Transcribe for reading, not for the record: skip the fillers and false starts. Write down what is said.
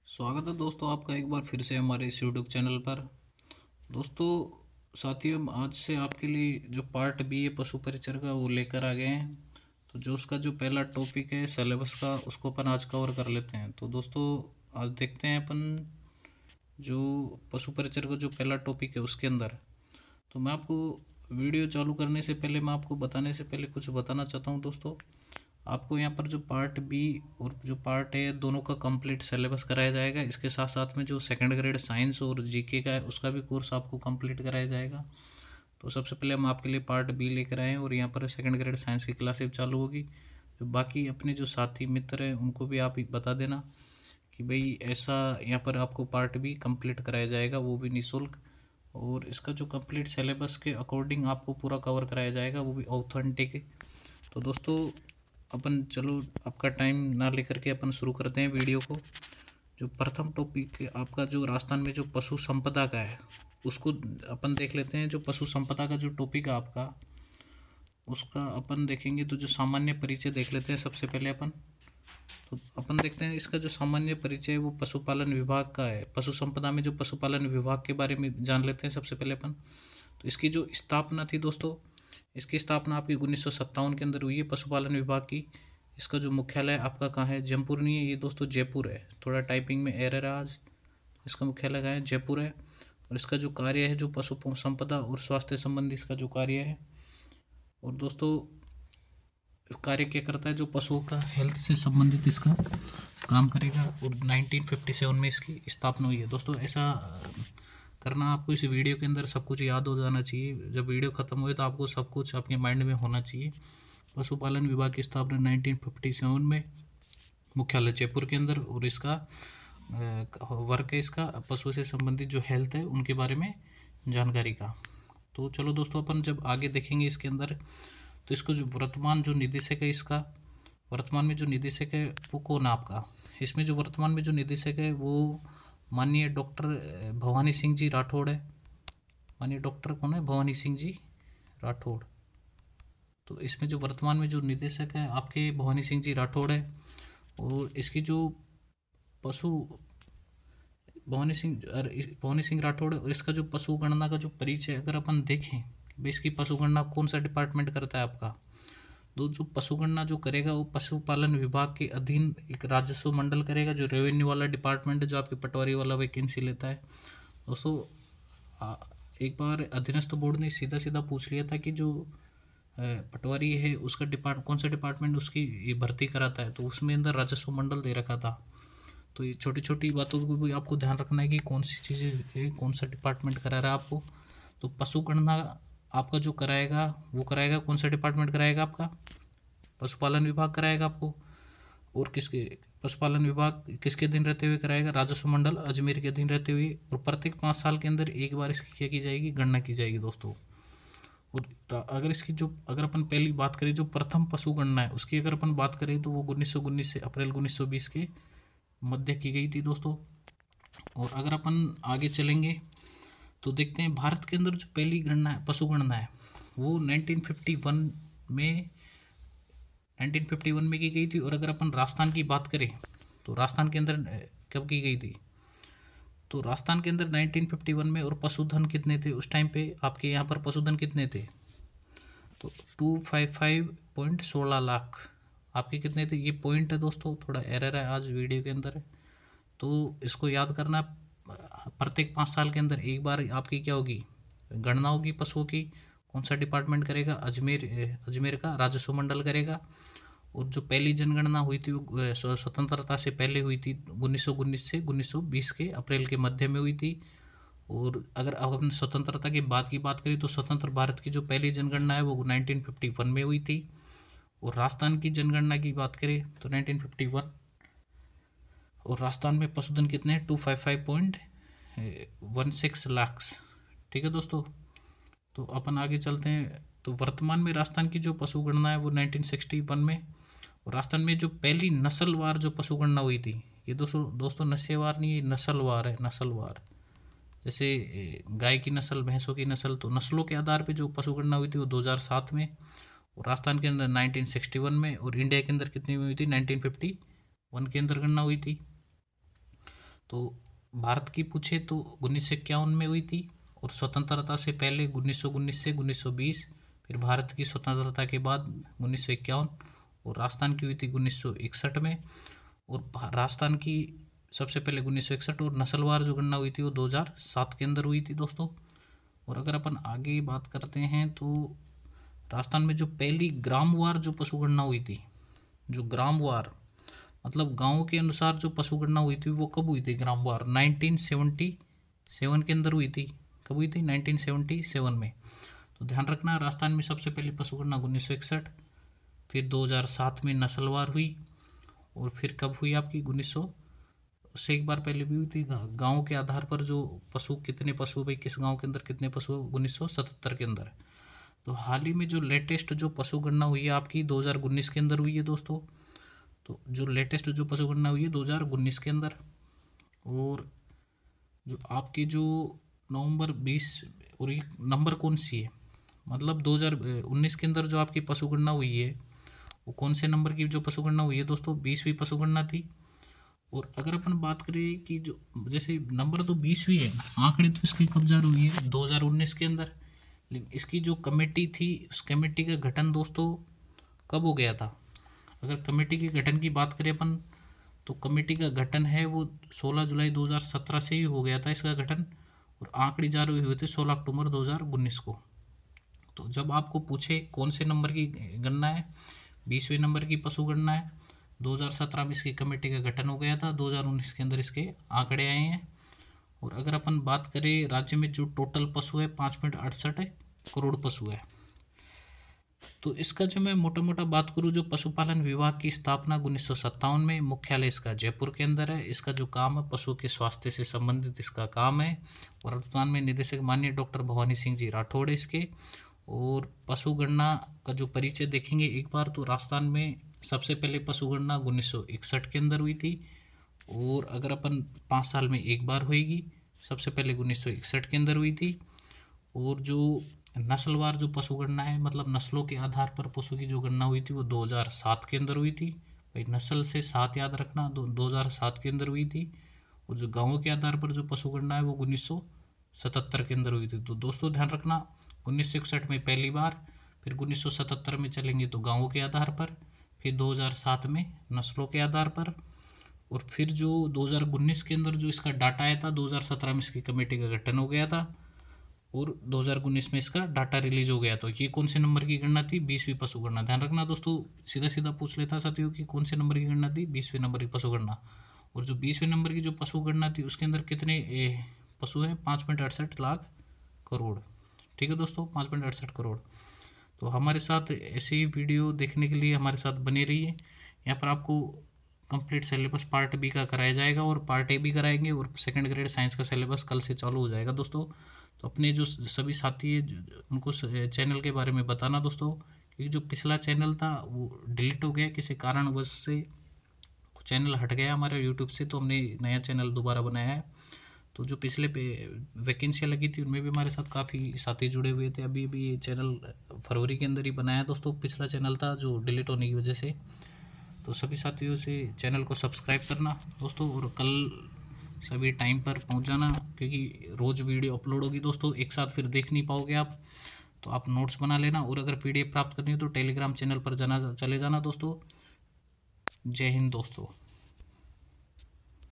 स्वागत है दोस्तों आपका एक बार फिर से हमारे इस यूट्यूब चैनल पर। दोस्तों साथियों, हम आज से आपके लिए जो पार्ट बी है पशु परिचर का वो लेकर आ गए हैं। तो जो उसका जो पहला टॉपिक है सिलेबस का उसको अपन आज कवर कर लेते हैं। तो दोस्तों आज देखते हैं अपन जो पशु परिचर का जो पहला टॉपिक है उसके अंदर। तो मैं आपको वीडियो चालू करने से पहले, मैं आपको बताने से पहले कुछ बताना चाहता हूँ दोस्तों। आपको यहाँ पर जो पार्ट बी और जो पार्ट ए दोनों का कंप्लीट सिलेबस कराया जाएगा। इसके साथ साथ में जो सेकंड ग्रेड साइंस और जीके का है उसका भी कोर्स आपको कंप्लीट कराया जाएगा। तो सबसे पहले हम आपके लिए पार्ट बी लेकर आए हैं और यहाँ पर सेकंड ग्रेड साइंस की क्लासेस चालू होगी। जो बाकी अपने जो साथी मित्र हैं उनको भी आप बता देना कि भाई ऐसा यहाँ पर आपको पार्ट बी कंप्लीट कराया जाएगा, वो भी निःशुल्क। और इसका जो कंप्लीट सिलेबस के अकॉर्डिंग आपको पूरा कवर कराया जाएगा, वो भी ऑथेंटिक है। तो दोस्तों अपन चलो आपका टाइम ना लेकर के अपन शुरू करते हैं वीडियो को। जो प्रथम टॉपिक आपका जो राजस्थान में जो पशु संपदा का है उसको अपन देख लेते हैं। जो पशु संपदा का जो टॉपिक है आपका उसका अपन देखेंगे। तो जो सामान्य परिचय देख लेते हैं सबसे पहले अपन। तो अपन देखते हैं इसका जो सामान्य परिचय है वो पशुपालन विभाग का है। पशु संपदा में जो पशुपालन विभाग के बारे में जान लेते हैं सबसे पहले अपन। तो इसकी जो स्थापना थी दोस्तों, इसकी स्थापना आपकी 1957 के अंदर हुई है पशुपालन विभाग की। इसका जो मुख्यालय आपका कहाँ है, जयपुर नहीं है ये दोस्तों, जयपुर है। थोड़ा टाइपिंग में एरर है आज। इसका मुख्यालय कहाँ है, जयपुर है। और इसका जो कार्य है जो पशु संपदा और स्वास्थ्य संबंधी इसका जो कार्य है। और दोस्तों कार्य क्या करता है, जो पशुओं का हेल्थ से संबंधित इसका काम करेगा। और 1957 में इसकी स्थापना हुई है दोस्तों। ऐसा करना आपको इस वीडियो के अंदर सब कुछ याद हो जाना चाहिए। जब वीडियो खत्म हुए तो आपको सब कुछ आपके माइंड में होना चाहिए। पशुपालन विभाग की स्थापना 1957 में, मुख्यालय जयपुर के अंदर। और इसका वर्क है इसका पशु से संबंधित जो हेल्थ है उनके बारे में जानकारी का। तो चलो दोस्तों अपन जब आगे देखेंगे इसके अंदर, तो इसको जो वर्तमान जो निदेशक है इसका, वर्तमान में जो निदेशक है वो कौन है आपका। इसमें जो वर्तमान में जो निदेशक है वो माननीय डॉक्टर भवानी सिंह जी राठौड़ है। माननीय डॉक्टर कौन है, भवानी सिंह जी राठौड़। तो इसमें जो वर्तमान में जो निदेशक है आपके भवानी सिंह जी राठौड़ है। और इसकी जो पशु भवानी सिंह राठौड़ है। और इसका जो पशु गणना का जो परिचय अगर अपन देखें, भाई इसकी पशु गणना कौन सा डिपार्टमेंट करता है आपका। तो जो पशु गणना जो करेगा वो पशुपालन विभाग के अधीन एक राजस्व मंडल करेगा, जो रेवेन्यू वाला डिपार्टमेंट जो आपकी पटवारी वाला वैकेंसी लेता है दोस्तों। एक बार अधीनस्थ बोर्ड ने सीधा सीधा पूछ लिया था कि जो पटवारी है उसका कौन सा डिपार्टमेंट उसकी ये भर्ती कराता है, तो उसमें अंदर राजस्व मंडल दे रखा था। तो ये छोटी छोटी बातों को भी आपको ध्यान रखना है कि कौन सी चीज़ें कौन सा डिपार्टमेंट करा रहा है आपको। तो पशु गणना आपका जो कराएगा वो कराएगा कौन सा डिपार्टमेंट कराएगा आपका, पशुपालन विभाग कराएगा आपको। और किसके, पशुपालन विभाग किसके अधीन रहते हुए कराएगा, राजस्व मंडल अजमेर के अधीन रहते हुए। और प्रत्येक 5 साल के अंदर एक बार इसकी क्या की जाएगी, गणना की जाएगी दोस्तों। और अगर इसकी जो अगर अपन पहली बात करें जो प्रथम पशु गणना है उसकी अगर अपन बात करें तो वो 1919 से अप्रैल 1920 के मध्य की गई थी दोस्तों। और अगर अपन आगे चलेंगे तो देखते हैं भारत के अंदर जो पहली गणना है पशु गणना है वो 1951 में की गई थी। और अगर अपन राजस्थान की बात करें तो राजस्थान के अंदर कब की गई थी, तो राजस्थान के अंदर 1951 में। और पशुधन कितने थे उस टाइम पे आपके यहाँ पर, पशुधन कितने थे, तो 255.16 लाख आपके कितने थे। ये पॉइंट है दोस्तों, थोड़ा एरर है आज वीडियो के अंदर है, तो इसको याद करना। प्रत्येक 5 साल के अंदर एक बार आपकी क्या होगी, गणना होगी पशुओं की। कौन सा डिपार्टमेंट करेगा, अजमेर का राजस्व मंडल करेगा। और जो पहली जनगणना हुई थी वो स्वतंत्रता से पहले हुई थी, 1919 से 1920 के अप्रैल के मध्य में हुई थी। और अगर अब अपन स्वतंत्रता के बाद की बात करें तो स्वतंत्र भारत की जो पहली जनगणना है वो 1951 में हुई थी। और राजस्थान की जनगणना की बात करें तो 1951। और राजस्थान में पशुधन कितने हैं, 255.16 लाख। ठीक है दोस्तों, तो अपन आगे चलते हैं। तो वर्तमान में राजस्थान की जो पशु गणना है वो 1961 में। और राजस्थान में जो पहली नस्लवार जो पशु गणना हुई थी, ये दोस्तों नस्यवार नहीं, ये नस्लवार है, नस्लवार। जैसे गाय की नस्ल, भैंसों की नस्ल, तो नस्लों के आधार पे जो पशु गणना हुई थी वो 2007 में। और राजस्थान के अंदर 1961 में। और इंडिया के अंदर कितनी हुई थी, 1951 के अंदर गणना हुई थी। तो भारत की पूछे तो 1951 में हुई थी, और स्वतंत्रता से पहले 1919 से 1920, फिर भारत की स्वतंत्रता के बाद 1951, और राजस्थान की हुई थी 1961 में, और राजस्थान की सबसे पहले 1961, और नस्लवार जो गणना हुई थी वो 2007 के अंदर हुई थी दोस्तों। और अगर अपन आगे बात करते हैं तो राजस्थान में जो पहली ग्रामवार जो पशु गणना हुई थी, जो ग्रामवार मतलब गांव के अनुसार जो पशु गणना हुई थी, वो कब हुई थी ग्रामवार? 1977 के अंदर हुई थी। कब हुई थी? 1977 में। तो ध्यान रखना, राजस्थान में सबसे पहली पशु गणना 1961, फिर 2007 में नस्लवार हुई, और फिर कब हुई आपकी 1900 से एक बार पहले भी हुई थी गांव के आधार पर, जो पशु कितने पशु भाई किस गांव के अंदर कितने पशु 1977 के अंदर। तो हाल ही में जो लेटेस्ट जो पशु गणना हुई है आपकी 2019 के अंदर हुई है दोस्तों। तो जो लेटेस्ट जो पशु गणना हुई है 2019 के अंदर, और जो आपकी जो नवंबर 20, और ये नंबर कौन सी है, मतलब 2019 के अंदर जो आपकी पशु गणना हुई है वो कौन से नंबर की जो पशु गणना हुई है दोस्तों? 20वीं पशु गणना थी। और अगर अपन बात करें कि जो जैसे नंबर तो 20वीं है, आंकड़े तो इसकी कब जारी हुई है 2019 के अंदर, लेकिन इसकी जो कमेटी थी उस कमेटी का गठन दोस्तों कब हो गया था? अगर कमेटी के गठन की बात करें अपन, तो कमेटी का गठन है वो 16 जुलाई 2017 से ही हो गया था इसका गठन, और आंकड़े जारी हुए थे 16 अक्टूबर 2019 को। तो जब आपको पूछे कौन से नंबर की गणना है, 20वें नंबर की पशु गणना है, 2017 में इसकी कमेटी का गठन हो गया था, 2019 के अंदर इसके आंकड़े आए हैं। और अगर अपन बात करें राज्य में जो टोटल पशु है 5.68 करोड़ पशु है। तो इसका जो मैं मोटा मोटा बात करूँ, जो पशुपालन विभाग की स्थापना 1957 में, मुख्यालय इसका जयपुर के अंदर है। इसका जो काम है पशु के स्वास्थ्य से संबंधित इसका काम है। वर्तमान में निदेशक माननीय डॉक्टर भवानी सिंह जी राठौड़ इसके। और पशु गणना का जो परिचय देखेंगे एक बार, तो राजस्थान में सबसे पहले पशु गणना 1961 के अंदर हुई थी, और अगर अपन 5 साल में एक बार होएगी, सबसे पहले 1961 के अंदर हुई थी। और जो नस्लवार जो पशु गणना है, मतलब नस्लों के आधार पर पशु की जो गणना हुई थी वो 2007 के अंदर हुई थी। भाई नस्ल से 7 याद रखना, 2007 के अंदर हुई थी। और जो गाँवों के आधार पर जो पशु गणना है वो 1977 के अंदर हुई थी। तो दोस्तों ध्यान रखना, 1961 में पहली बार, फिर 1977 में चलेंगे तो गाँवों के आधार पर, फिर 2007 में नस्लों के आधार पर, और फिर जो 2019 के अंदर जो इसका डाटा आया था, 2017 में इसकी कमेटी का गठन हो गया था, और 2019 में इसका डाटा रिलीज हो गया। तो ये कौन से नंबर की गणना थी? 20वीं पशु गणना। ध्यान रखना दोस्तों, सीधा सीधा पूछ लेता साथियों कि कौन से नंबर की गणना थी? 20वें नंबर की पशु गणना। और जो 20वें नंबर की जो पशु गणना थी उसके अंदर कितने पशु हैं? 5.68 लाख करोड़। ठीक है दोस्तों, 5.68 करोड़। तो हमारे साथ ऐसे ही वीडियो देखने के लिए हमारे साथ बने रहिए। यहाँ पर आपको कंप्लीट सिलेबस पार्ट बी का कराया जाएगा, और पार्ट ए भी कराएंगे, और सेकंड ग्रेड साइंस का सिलेबस कल से चालू हो जाएगा दोस्तों। तो अपने जो सभी साथी है उनको चैनल के बारे में बताना दोस्तों, क्योंकि जो पिछला चैनल था वो डिलीट हो गया किसी कारणवश से, चैनल हट गया हमारा यूट्यूब से, तो हमने नया चैनल दोबारा बनाया है। तो जो पिछले पे वैकेंसियाँ लगी थी उनमें भी हमारे साथ काफ़ी साथी जुड़े हुए थे। अभी ये चैनल फरवरी के अंदर ही बनाया दोस्तों, पिछला चैनल था जो डिलीट होने की वजह से। तो सभी साथियों से चैनल को सब्सक्राइब करना दोस्तों, और कल सभी टाइम पर पहुंच जाना, क्योंकि रोज़ वीडियो अपलोड होगी दोस्तों, एक साथ फिर देख नहीं पाओगे आप। तो आप नोट्स बना लेना, और अगर PDF प्राप्त करनी हो तो टेलीग्राम चैनल पर चले जाना दोस्तों। जय हिंद दोस्तों।